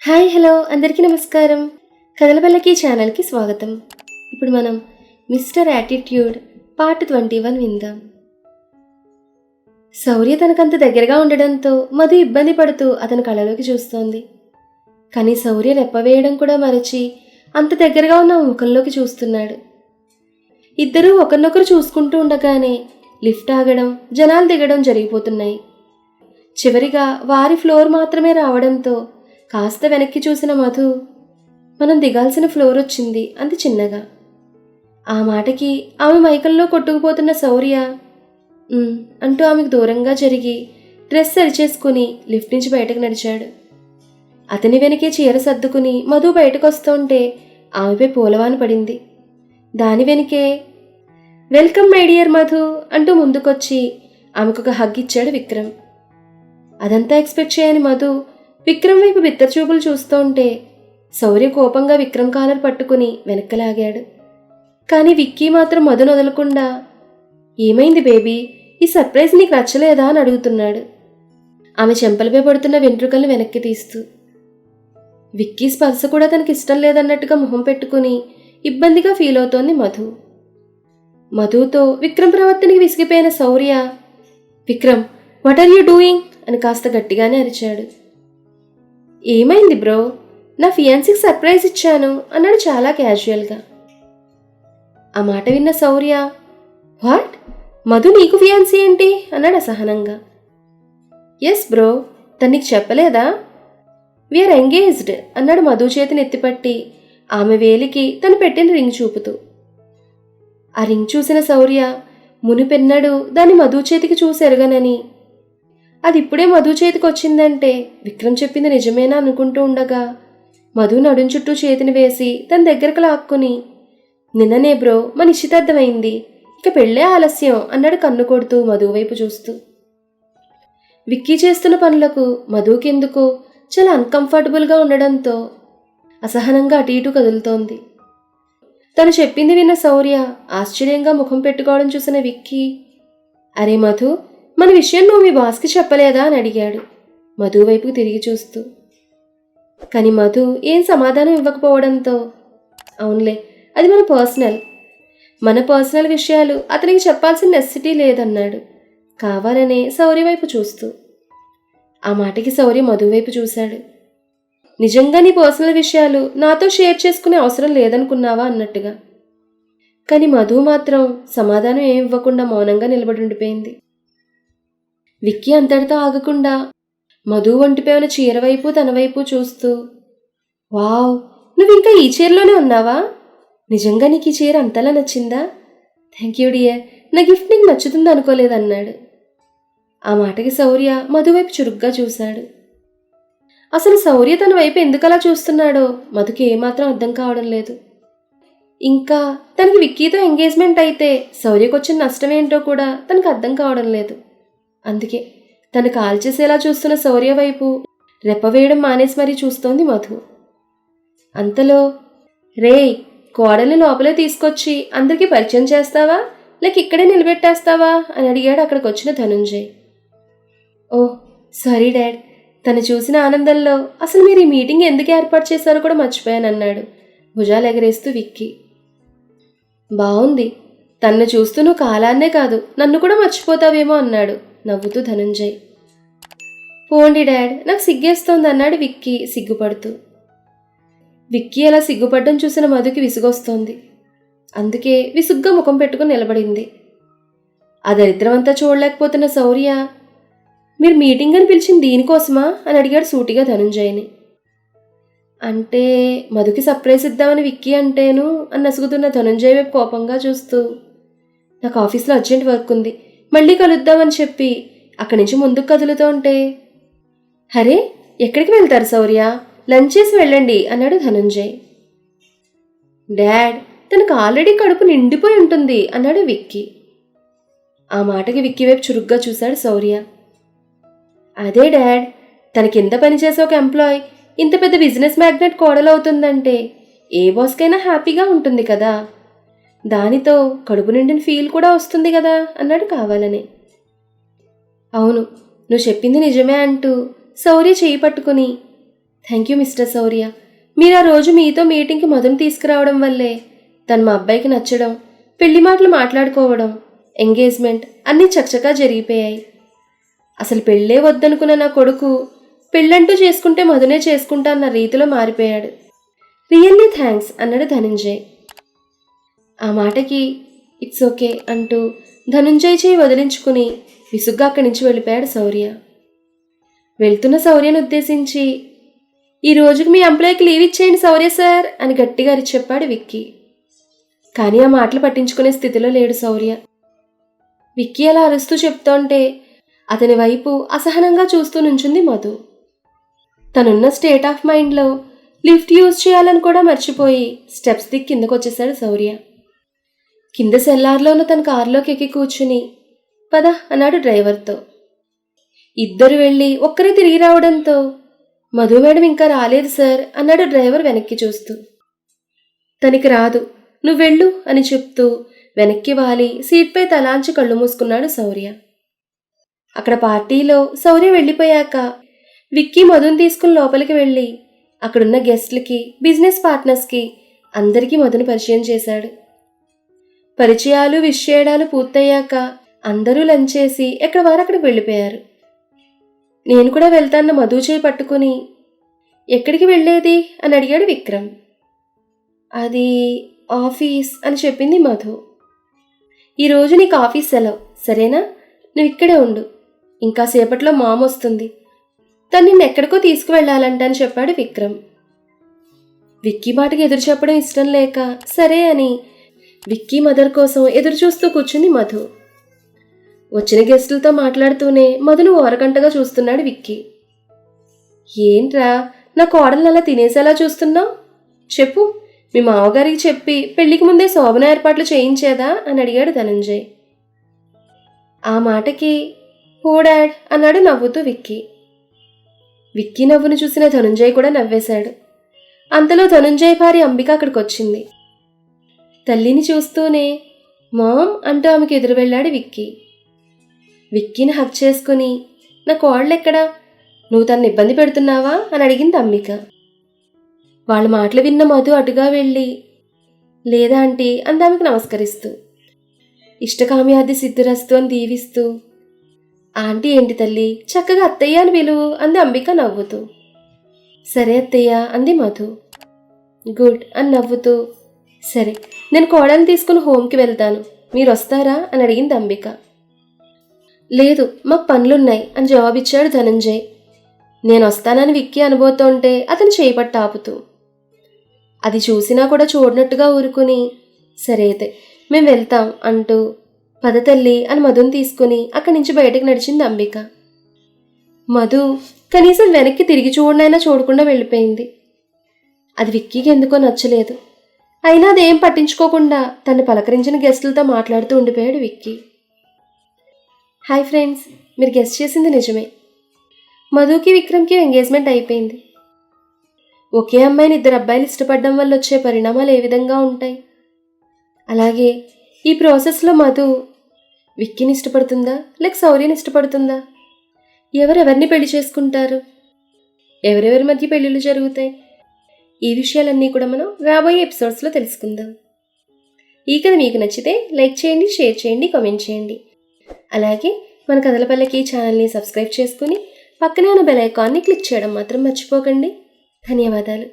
Hi hello అందరికీ నమస్కారం. కథలపల్లకి ఛానల్కి స్వాగతం. ఇప్పుడు మనం మిస్టర్ యాటిట్యూడ్ పార్ట్ 21 విందాం. శౌర్య తనకంత దగ్గరగా ఉండడంతో మధు ఇబ్బంది పడుతూ అతని కళ్ళలోకి చూస్తోంది. కానీ శౌర్య రెప్పవేయడం కూడా మరచి అంత దగ్గరగా ఉన్న ముఖంలోకి చూస్తున్నాడు. ఇద్దరూ ఒకరినొకరు చూసుకుంటూ ఉండగానే లిఫ్ట్ ఆగడం, జనాలు దిగడం జరిగిపోతున్నాయి. చివరిగా వారి ఫ్లోర్ మాత్రమే రావడంతో కాస్త వెనక్కి చూసిన మధు, మనం దిగాల్సిన ఫ్లోర్ వచ్చింది అంది చిన్నగా. ఆ మాటకి ఆమె మైకంలో కొట్టుకుపోతున్న శౌర్య అంటూ ఆమెకు దూరంగా జరిగి డ్రెస్ సరిచేసుకుని లిఫ్ట్ నుంచి బయటకు నడిచాడు. అతని వెనకే చీర సర్దుకుని మధు బయటకు వస్తుంటే ఆమెపై పూలవాన పడింది. దాని వెనకే వెల్కమ్ మై డియర్ మధు అంటూ ముందుకొచ్చి ఆమెకొక హగ్ ఇచ్చాడు విక్రమ్. అదంతా ఎక్స్పెక్ట్ చేయని మధు విక్రమ్ వైపు బిత్తరచూపులు చూస్తుంటే శౌర్య కోపంగా విక్రమ్ కాలర్ పట్టుకుని వెనక్కలాగాడు. కానీ విక్కీ మాత్రం మధును వదలకుండా, ఏమైంది బేబీ, ఈ సర్ప్రైజ్ నీకు నచ్చలేదా అని అడుగుతున్నాడు, ఆమె చెంపలపై పడుతున్న వెంట్రుకలను వెనక్కి తీస్తూ. విక్కీ స్పర్శ కూడా తనకి ఇష్టం లేదన్నట్టుగా మొహం పెట్టుకుని ఇబ్బందిగా ఫీల్ అవుతోంది మధు. మధుతో విక్రమ్ ప్రవర్తనకి విసిగిపోయిన Shourya, Vikram what are you doing అని కాస్త గట్టిగానే అరిచాడు. ఏమైంది బ్రో, నా ఫియాన్సీకి సర్ప్రైజ్ ఇచ్చాను అన్నాడు చాలా క్యాజువల్గా. ఆ మాట విన్న శౌర్య, వాట్, మధు నీకు ఫియాన్సీ ఏంటి అన్నాడు అసహనంగా. ఎస్ బ్రో, తను నీకు చెప్పలేదా, వీఆర్ ఎంగేజ్డ్ అన్నాడు మధు చేతిని ఎత్తిపట్టి ఆమె వేలికి తను పెట్టిన రింగ్ చూపుతూ. ఆ రింగ్ చూసిన శౌర్య మునిపెన్నడు దాన్ని మధు చేతికి చూసి ఎరగనని, అది ఇప్పుడే మధు చేతికి వచ్చిందంటే విక్రమ్ చెప్పింది నిజమేనా అనుకుంటూ ఉండగా మధు నడుం చుట్టూ చేతిని వేసి తన దగ్గరకు లాక్కుని, నిన్ననే బ్రో మన నిశ్చితార్థమైంది, ఇక పెళ్ళే ఆలస్యం అన్నాడు కన్ను కొడుతూ మధు వైపు చూస్తూ. విక్కీ చేస్తున్న పనులకు మధుకెందుకో చాలా అన్కంఫర్టబుల్గా ఉండడంతో అసహనంగా అటు ఇటు కదులుతోంది. తను చెప్పింది విన్న శౌర్య ఆశ్చర్యంగా ముఖం పెట్టుకోవడం చూసిన విక్కీ, అరే మధు, మన విషయం నువ్వు మీ బాస్కి చెప్పలేదా అని అడిగాడు మధు వైపుకి తిరిగి చూస్తూ. కానీ మధు ఏం సమాధానం ఇవ్వకపోవడంతో, అవునులే, అది మన పర్సనల్ విషయాలు అతనికి చెప్పాల్సిన నెసెసిటీ లేదన్నాడు కావాలనే శౌర్య వైపు చూస్తూ. ఆ మాటకి శౌర్య మధు వైపు చూశాడు. నిజంగా నీ పర్సనల్ విషయాలు నాతో షేర్ చేసుకునే అవసరం లేదనుకున్నావా అన్నట్టుగా. కానీ మధు మాత్రం సమాధానం ఏం ఇవ్వకుండా మౌనంగా నిలబడి ఉండిపోయింది. విక్కీ అంతటితో ఆగకుండా మధు ఒంటిపై ఉన్న చీర వైపు తన వైపు చూస్తూ, వావ్, నువ్వు ఇంకా ఈ చీరలోనే ఉన్నావా, నిజంగా నీకు ఈ చీర అంతలా నచ్చిందా, థ్యాంక్ యూ డియర్, నా గిఫ్ట్ నీకు నచ్చుతుంది అనుకోలేదన్నాడు. ఆ మాటకి శౌర్య మధు వైపు చురుగ్గా చూశాడు. అసలు శౌర్య తన వైపు ఎందుకలా చూస్తున్నాడో మధుకి ఏమాత్రం అర్థం కావడం లేదు. ఇంకా తనకి విక్కీతో ఎంగేజ్మెంట్ అయితే శౌర్యకొచ్చిన నష్టమేంటో కూడా తనకు అర్థం కావడం లేదు. అందుకే తను కాల్చేసేలా చూస్తున్న శౌర్య వైపు రెప్పవేయడం మానేసి మరీ చూస్తోంది మధు. అంతలో, రేయ్, కోడల్ని లోపలే తీసుకొచ్చి అందరికీ పరిచయం చేస్తావా లేక ఇక్కడే నిలబెట్టేస్తావా అని అడిగాడు అక్కడికి వచ్చిన ధనుంజయ్. ఓహ్ సారీ డాడ్, తను చూసిన ఆనందంలో అసలు మీరు ఈ మీటింగ్ ఎందుకు ఏర్పాటు చేశారో కూడా మర్చిపోయానన్నాడు భుజాలు ఎగరేస్తూ విక్కీ. బావుంది, తన్ను చూస్తూ నువ్వు కాలాన్నే కాదు నన్ను కూడా మర్చిపోతావేమో అన్నాడు నవ్వుతూ ధనుంజయ్. పోండి డాడ్, నాకు సిగ్గేస్తోంది అన్నాడు విక్కీ సిగ్గుపడుతూ. విక్కీ అలా సిగ్గుపడ్డం చూసిన మధుకి విసుగొస్తోంది. అందుకే విసుగ్గా ముఖం పెట్టుకుని నిలబడింది. ఆ దరిద్రమంతా చూడలేకపోతున్న శౌర్య, మీరు మీటింగ్ అని పిలిచింది దీనికోసమా అని అడిగాడు సూటిగా ధనుంజయ్ని. అంటే మధుకి సర్ప్రైజ్ ఇద్దామని విక్కీ అంటేను అని నసుగుతున్న ధనుంజయ్ వైపు కోపంగా చూస్తూ, నాకు ఆఫీస్లో అర్జెంట్ వర్క్ ఉంది, మళ్ళీ కలుద్దామని చెప్పి అక్కడి నుంచి ముందుకు కదులుతుంటే, హరే ఎక్కడికి వెళ్తారు శౌర్య, లంచ్ చేసి వెళ్ళండి అన్నాడు ధనుంజయ్. డాడ్, తనకు ఆల్రెడీ కడుపు నిండిపోయి ఉంటుంది అన్నాడు విక్కీ. ఆ మాటకి విక్కీ వైపు చురుగ్గా చూశాడు శౌర్య. అదే డాడ్, తన కింద పనిచేసే ఒక ఎంప్లాయ్ ఇంత పెద్ద బిజినెస్ మ్యాగ్నెట్ కోడలవుతుందంటే ఏ బాస్కైనా హ్యాపీగా ఉంటుంది కదా, దానితో కడుపు నిండిన ఫీల్ కూడా వస్తుంది కదా అన్నాడు కావాలని. అవును, నువ్వు చెప్పింది నిజమే అంటూ శౌర్య చేయి పట్టుకుని, థ్యాంక్ యూ మిస్టర్ శౌర్య. మీరు ఆ రోజు మీతో మీటింగ్కి మధుని తీసుకురావడం వల్లే తను మా అబ్బాయికి నచ్చడం, పెళ్లి మాటలు మాట్లాడుకోవడం, ఎంగేజ్మెంట్ అన్నీ చకచకా జరిగిపోయాయి. అసలు పెళ్ళే వద్దనుకున్న నా కొడుకు పెళ్ళంటూ చేసుకుంటే మధునే చేసుకుంటా అన్న రీతిలో మారిపోయాడు. రియల్లీ థ్యాంక్స్ అన్నాడు ధనుంజయ్. ఆ మాటకి ఇట్స్ ఓకే అంటూ ధనుంజయ్ చేయి వదిలించుకుని విసుగ్గా అక్కడి నుంచి వెళ్ళిపోయాడు శౌర్య. వెళ్తున్న శౌర్యను ఉద్దేశించి, ఈ రోజుకి మీ ఎంప్లాయీకి లీవ్ ఇచ్చేయండి శౌర్య సార్ అని గట్టిగా అరిచి చెప్పాడు విక్కీ. కానీ ఆ మాటలు పట్టించుకునే స్థితిలో లేడు శౌర్య. విక్కీ అలా అరుస్తూ చెప్తోంటే అతని వైపు అసహనంగా చూస్తూ నుంచుంది మధు. తనున్న స్టేట్ ఆఫ్ మైండ్లో లిఫ్ట్ యూజ్ చేయాలని కూడా మర్చిపోయి స్టెప్స్ దిక్కి కిందకొచ్చేశాడు శౌర్య. కింద సెల్లార్లో ఉన్న తన కారులోకి ఎక్కి కూర్చుని పద అన్నాడు డ్రైవర్తో. ఇద్దరు వెళ్ళి ఒక్కరే తిరిగి రావడంతో మధు మేడం ఇంకా రాలేదు సార్ అన్నాడు డ్రైవర్ వెనక్కి చూస్తూ. తనకి రాదు, నువ్వెళ్ళు అని చెప్తూ వెనక్కి వాలి సీట్పై తలాంచి కళ్ళు మూసుకున్నాడు శౌర్య. అక్కడ పార్టీలో శౌర్య వెళ్ళిపోయాక విక్కీ మధుని తీసుకుని లోపలికి వెళ్ళి అక్కడున్న గెస్ట్లకి, బిజినెస్ పార్ట్నర్స్కి అందరికీ మధుని పరిచయం చేశాడు. పరిచయాలు విష్ చేయడాలు పూర్తయ్యాక అందరూ లంచ్ చేసి ఎక్కడ వారు అక్కడికి వెళ్ళిపోయారు. నేను కూడా వెళ్తాన్న మధు చేయి పట్టుకుని ఎక్కడికి వెళ్ళేది అని అడిగాడు విక్రమ్. అది ఆఫీస్ అని చెప్పింది మధు. ఈరోజు నీకు ఆఫీస్ సెలవు సరేనా, నువ్వు ఇక్కడే ఉండు, ఇంకా సేపట్లో మామ వస్తుంది, తను నిన్ను ఎక్కడికో తీసుకువెళ్ళాలంట అని చెప్పాడు విక్రమ్. విక్కీ మాటకి ఎదురు చెప్పడం ఇష్టం లేక సరే అని విక్కీ మదర్ కోసం ఎదురు చూస్తూ కూర్చుంది మధు. వచ్చిన గెస్టులతో మాట్లాడుతూనే మధును ఓరకంటగా చూస్తున్నాడు విక్కీ. ఏంట్రా నా కోడల్ని అలా తినేసేలా చూస్తున్నావు, చెప్పు, మీ మామగారికి చెప్పి పెళ్లికి ముందే శోభన ఏర్పాట్లు చేయించేదా అని అడిగాడు ధనంజయ్. ఆ మాటకి ఓ డాడ్ అన్నాడు నవ్వుతూ విక్కీ. విక్కీ నవ్వును చూసిన ధనుంజయ్ కూడా నవ్వేశాడు. అంతలో ధనుంజయ్ భార్య అంబిక అక్కడికి వచ్చింది. తల్లిని చూస్తూనే మామ్ అంటూ ఆమెకు ఎదురు వెళ్ళాడు విక్కీ. విక్కీని హక్ చేసుకుని నా కోళ్ళెక్కడా, నువ్వు తనని ఇబ్బంది పెడుతున్నావా అని అడిగింది అంబిక. వాళ్ళ మాటలు విన్న మధు అటుగా వెళ్ళి లేదా ఆంటీ అందామెకు నమస్కరిస్తూ, ఇష్టకామ్యాది సిద్ధిరస్తు అని దీవిస్తూ, ఆంటీ ఏంటి తల్లి, చక్కగా అత్తయ్య అని పిలువు అంది అంబిక నవ్వుతూ. సరే అత్తయ్య అంది మధు. గుడ్ అని నవ్వుతూ, సరే నేను కోడల్ని తీసుకుని హోమ్కి వెళ్తాను, మీరు వస్తారా అని అడిగింది అంబిక. లేదు మాకు పనులున్నాయి అని జవాబిచ్చాడు ధనంజయ్. నేను వస్తానని విక్కీ అనుబోతుంటే అతను చేపట్టి ఆపుతూ. అది చూసినా కూడా చూడనట్టుగా ఊరుకుని సరే అయితే మేము వెళ్తాం అంటూ పద తల్లి అని మధుని తీసుకుని అక్కడి నుంచి బయటకు నడిచింది అంబిక. మధు కనీసం వెనక్కి తిరిగి చూడనైనా చూడకుండా వెళ్ళిపోయింది. అది విక్కీకి ఎందుకో నచ్చలేదు. అయినా అదేం పట్టించుకోకుండా తను పలకరించిన గెస్టులతో మాట్లాడుతూ ఉండిపోయాడు విక్కీ. హాయ్ ఫ్రెండ్స్, మీరు గెస్ట్ చేసింది నిజమే. మధుకి విక్రమ్కి ఎంగేజ్మెంట్ అయిపోయింది. ఒకే అమ్మాయిని ఇద్దరు అబ్బాయిలు ఇష్టపడడం వల్ల వచ్చే పరిణామాలు ఏ విధంగా ఉంటాయి? అలాగే ఈ ప్రాసెస్లో మధు విక్కీని ఇష్టపడుతుందా లేక శౌర్యని ఇష్టపడుతుందా? ఎవరెవరిని పెళ్లి చేసుకుంటారు? ఎవరెవరి మధ్య పెళ్ళిళ్ళు జరుగుతాయి? ఈ విషయాలన్నీ కూడా మనం రాబోయే ఎపిసోడ్స్లో తెలుసుకుందాం. ఈ కథ మీకు నచ్చితే లైక్ చేయండి, షేర్ చేయండి, కామెంట్ చేయండి. అలాగే మన కథల పల్లకి ఛానల్ని సబ్స్క్రైబ్ చేసుకుని పక్కనే ఉన్న బెల్ ఐకాన్ని క్లిక్ చేయడం మాత్రం మర్చిపోకండి. ధన్యవాదాలు.